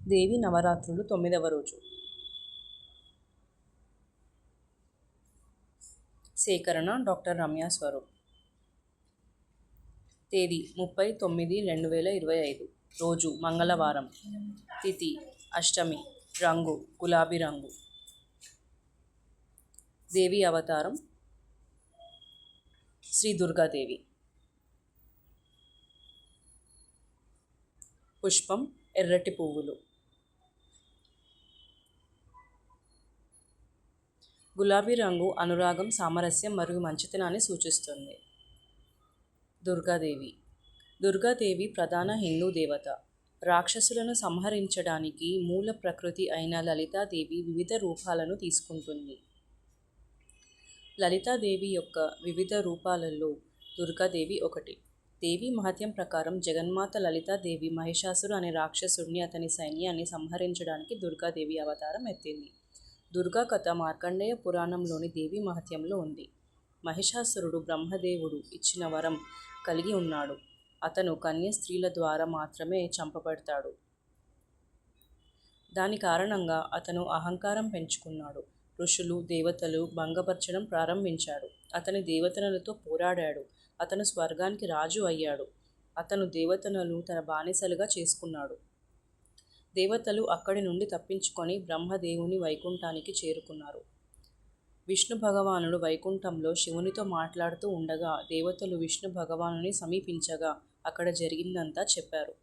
దేవి నవరాత్రులు 9వ రోజు. సేకరణ డాక్టర్ రమ్య స్వరూప్. తేదీ 30/9/2025. రోజు మంగళవారం. తిథి అష్టమి. రంగు గులాబీ రంగు. దేవి అవతారం శ్రీ దుర్గాదేవి. పుష్పం ఎర్రటి పువ్వులు. గులాబీ రంగు అనురాగం, సామరస్యం మరియు మంచితనాన్ని సూచిస్తుంది. దుర్గాదేవి. దుర్గాదేవి ప్రధాన హిందూ దేవత. రాక్షసులను సంహరించడానికి మూల ప్రకృతి అయిన లలితాదేవి వివిధ రూపాలను తీసుకుంటుంది. లలితాదేవి యొక్క వివిధ రూపాలలో దుర్గాదేవి ఒకటి. దేవి మహత్యం ప్రకారం జగన్మాత లలితాదేవి మహిషాసురు అనే రాక్షసుడిని, అతని సైన్యాన్ని సంహరించడానికి దుర్గాదేవి అవతారం ఎత్తింది. దుర్గా కథ మార్కండేయ పురాణంలోని దేవి మహత్యంలో ఉంది. మహిషాసురుడు బ్రహ్మదేవుడు ఇచ్చిన వరం కలిగి ఉన్నాడు. అతను కన్య స్త్రీల ద్వారా మాత్రమే చంపబడతాడు. దాని కారణంగా అతను అహంకారం పెంచుకున్నాడు. ఋషులు, దేవతలు భంగపరచడం ప్రారంభించాడు. అతని దేవతలతో పోరాడాడు. అతను స్వర్గానికి రాజు అయ్యాడు. అతను దేవతలను తన బానిసలుగా చేసుకున్నాడు. దేవతలు అక్కడి నుండి తప్పించుకొని బ్రహ్మదేవుని వైకుంఠానికి చేరుకున్నారు. విష్ణు భగవానుడు వైకుంఠంలో శివునితో మాట్లాడుతూ ఉండగా దేవతలు విష్ణు భగవానుని సమీపించగా అక్కడ జరిగిందంతా చెప్పారు.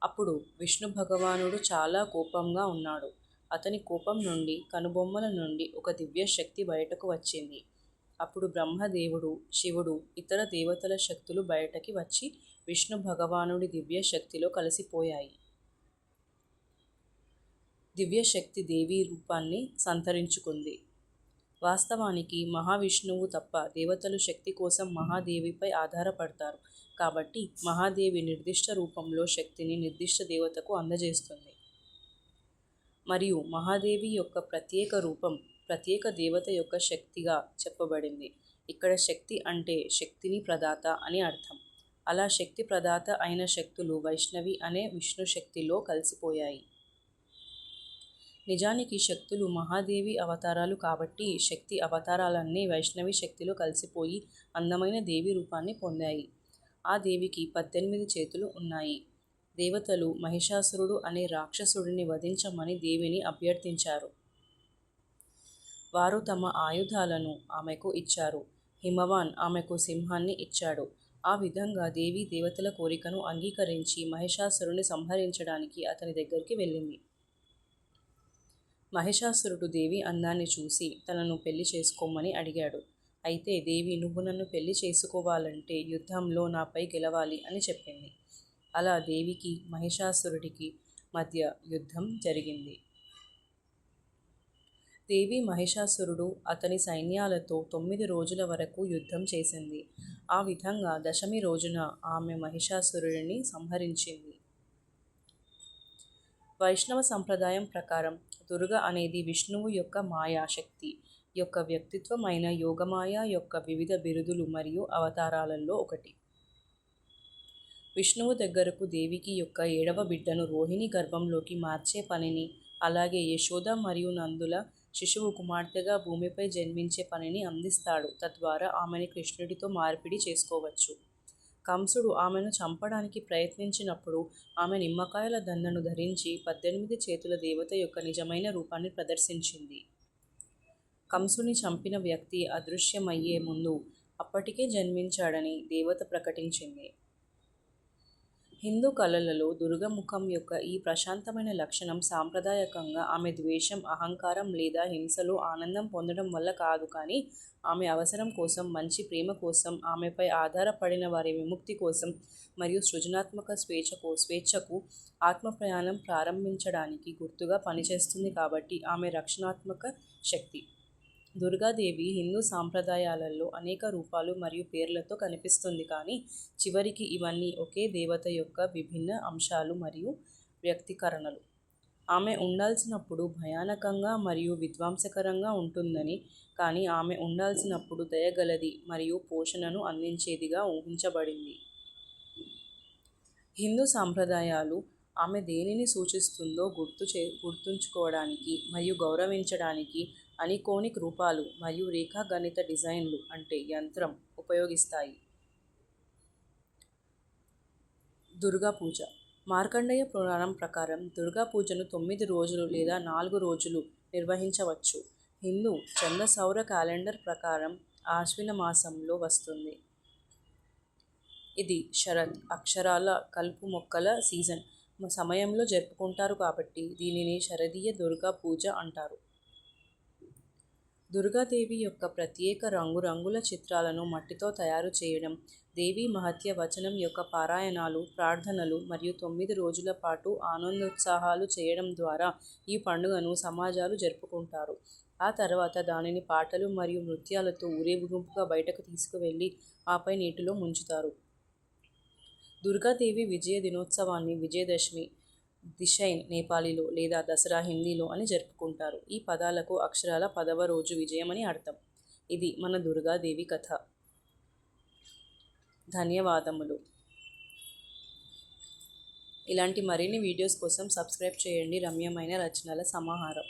అప్పుడు విష్ణు భగవానుడు చాలా కోపంగా ఉన్నాడు. అతని కోపం నుండి కనుబొమ్మల నుండి ఒక దివ్య శక్తి బయటకు వచ్చింది. అప్పుడు బ్రహ్మదేవుడు, శివుడు, ఇతర దేవతల శక్తులు బయటకి వచ్చి విష్ణు భగవానుడి దివ్య శక్తిలో కలిసిపోయాయి. దివ్యశక్తి దేవి రూపాన్ని సంతరించుకుంది. వాస్తవానికి మహావిష్ణువు తప్ప దేవతలు శక్తి కోసం మహాదేవిపై ఆధారపడతారు. కాబట్టి మహాదేవి నిర్దిష్ట రూపంలో శక్తిని నిర్దిష్ట దేవతకు అందజేస్తుంది. మరియు మహాదేవి యొక్క ప్రత్యేక రూపం ప్రత్యేక దేవత యొక్క శక్తిగా చెప్పబడింది. ఇక్కడ శక్తి అంటే శక్తిని ప్రదాత అని అర్థం. అలా శక్తి ప్రదాత అయిన శక్తులు వైష్ణవి అనే విష్ణు శక్తిలో కలిసిపోయాయి. నిజానికి శక్తులు మహాదేవి అవతారాలు కాబట్టి శక్తి అవతారాలన్నీ వైష్ణవి శక్తిలో కలిసిపోయి అందమైన దేవి రూపాన్ని పొందాయి. ఆ దేవికి 18 చేతులు ఉన్నాయి. దేవతలు మహిషాసురుడు అనే రాక్షసుడిని వధించమని దేవిని అభ్యర్థించారు. వారు తమ ఆయుధాలను ఆమెకు ఇచ్చారు. హిమవాన్ ఆమెకు సింహాన్ని ఇచ్చాడు. ఆ విధంగా దేవి దేవతల కోరికను అంగీకరించి మహిషాసురుని సంహరించడానికి అతని దగ్గరికి వెళ్ళింది. మహిషాసురుడు దేవి అందాన్ని చూసి తనను పెళ్లి చేసుకోమని అడిగాడు. అయితే దేవి, నువ్వు నన్ను పెళ్లి చేసుకోవాలంటే యుద్ధంలో నాపై గెలవాలి అని చెప్పింది. అలా దేవికి మహిషాసురుడికి మధ్య యుద్ధం జరిగింది. దేవి మహిషాసురుడు అతని సైన్యాలతో 9 రోజుల వరకు యుద్ధం చేసింది. ఆ విధంగా దశమి రోజున ఆమె మహిషాసురుడిని సంహరించింది. వైష్ణవ సంప్రదాయం ప్రకారం దుర్గ అనేది విష్ణువు యొక్క మాయా శక్తి యొక్క వ్యక్తిత్వం అయిన యోగమాయ యొక్క వివిధ బిరుదులు మరియు అవతారాలలో ఒకటి. విష్ణువు దగ్గరకు దేవికి యొక్క 7వ బిడ్డను రోహిణి గర్భంలోకి మార్చే పనిని, అలాగే యశోద మరియు నందుల శిశువు కుమార్తెగా భూమిపై జన్మించే పనిని అందిస్తాడు. తద్వారా ఆమెని కృష్ణుడితో మార్పిడి చేసుకోవచ్చు. కంసుడు ఆమెను చంపడానికి ప్రయత్నించినప్పుడు ఆమె నిమ్మకాయల దండను ధరించి 18 చేతుల దేవత యొక్క నిజమైన రూపాన్ని ప్రదర్శించింది. కంసుని చంపిన వ్యక్తి అదృశ్యమయ్యే ముందు అప్పటికే జన్మించాడని దేవత ప్రకటించింది. హిందూ కళలలో దుర్గ ముఖం యొక్క ఈ ప్రశాంతమైన లక్షణం సాంప్రదాయకంగా ఆమె ద్వేషం, అహంకారం లేదా హింసలో ఆనందం పొందడం వల్ల కాదు, కానీ ఆమె అవసరం కోసం, మంచి ప్రేమ కోసం, ఆమెపై ఆధారపడిన వారి విముక్తి కోసం మరియు సృజనాత్మక స్వేచ్ఛకు ఆత్మ ప్రయాణం ప్రారంభించడానికి గుర్తుగా పనిచేస్తుంది. కాబట్టి ఆమె రక్షణాత్మక శక్తి. దుర్గాదేవి హిందూ సాంప్రదాయాలలో అనేక రూపాలు మరియు పేర్లతో కనిపిస్తుంది, కానీ చివరికి ఇవన్నీ ఒకే దేవత యొక్క విభిన్న అంశాలు మరియు వ్యక్తీకరణలు. ఆమె ఉండాల్సినప్పుడు భయానకంగా మరియు విధ్వంసకరంగా ఉంటుందని, కానీ ఆమె ఉండాల్సినప్పుడు దయగలది మరియు పోషణను అందించేదిగా ఊహించబడింది. హిందూ సాంప్రదాయాలు ఆమె దేనిని సూచిస్తుందో గుర్తుంచుకోవడానికి మరియు గౌరవించడానికి అనికోనిక్ రూపాలు మరియు రేఖాగణిత డిజైన్లు అంటే యంత్రం ఉపయోగిస్తాయి. దుర్గా పూజ. మార్కండేయ పురాణం ప్రకారం దుర్గా పూజను 9 రోజులు లేదా 4 రోజులు నిర్వహించవచ్చు. హిందూ చంద్ర సౌర క్యాలెండర్ ప్రకారం ఆశ్విన మాసంలో వస్తుంది. ఇది శరత్ అక్షరాల కలుపు మొక్కల సీజన్ సమయంలో జరుపుకుంటారు కాబట్టి దీనిని శరదీయ దుర్గా పూజ అంటారు. దుర్గాదేవి యొక్క ప్రత్యేక రంగురంగుల చిత్రాలను మట్టితో తయారు చేయడం, దేవీ మహత్య వచనం యొక్క పారాయణాలు, ప్రార్థనలు మరియు 9 రోజుల పాటు ఆనందోత్సాహాలు చేయడం ద్వారా ఈ పండుగను సమాజాలు జరుపుకుంటారు. ఆ తర్వాత దానిని పాటలు మరియు నృత్యాలతో ఊరేగింపుగా బయటకు తీసుకువెళ్ళి ఆపై నీటిలో ముంచుతారు. దుర్గాదేవి విజయ దినోత్సవాన్ని విజయదశమి, దిషైన్ నేపాలీలో లేదా దసరా హిందీలో అని జరుపుకుంటారు. ఈ పదాలకు అక్షరాల 10వ రోజు విజయం అని అర్థం. ఇది మన దుర్గాదేవి కథ. ధన్యవాదములు. ఇలాంటి మరిన్ని వీడియోస్ కోసం సబ్స్క్రైబ్ చేయండి. రమ్యమైన రచనల సమాహారం.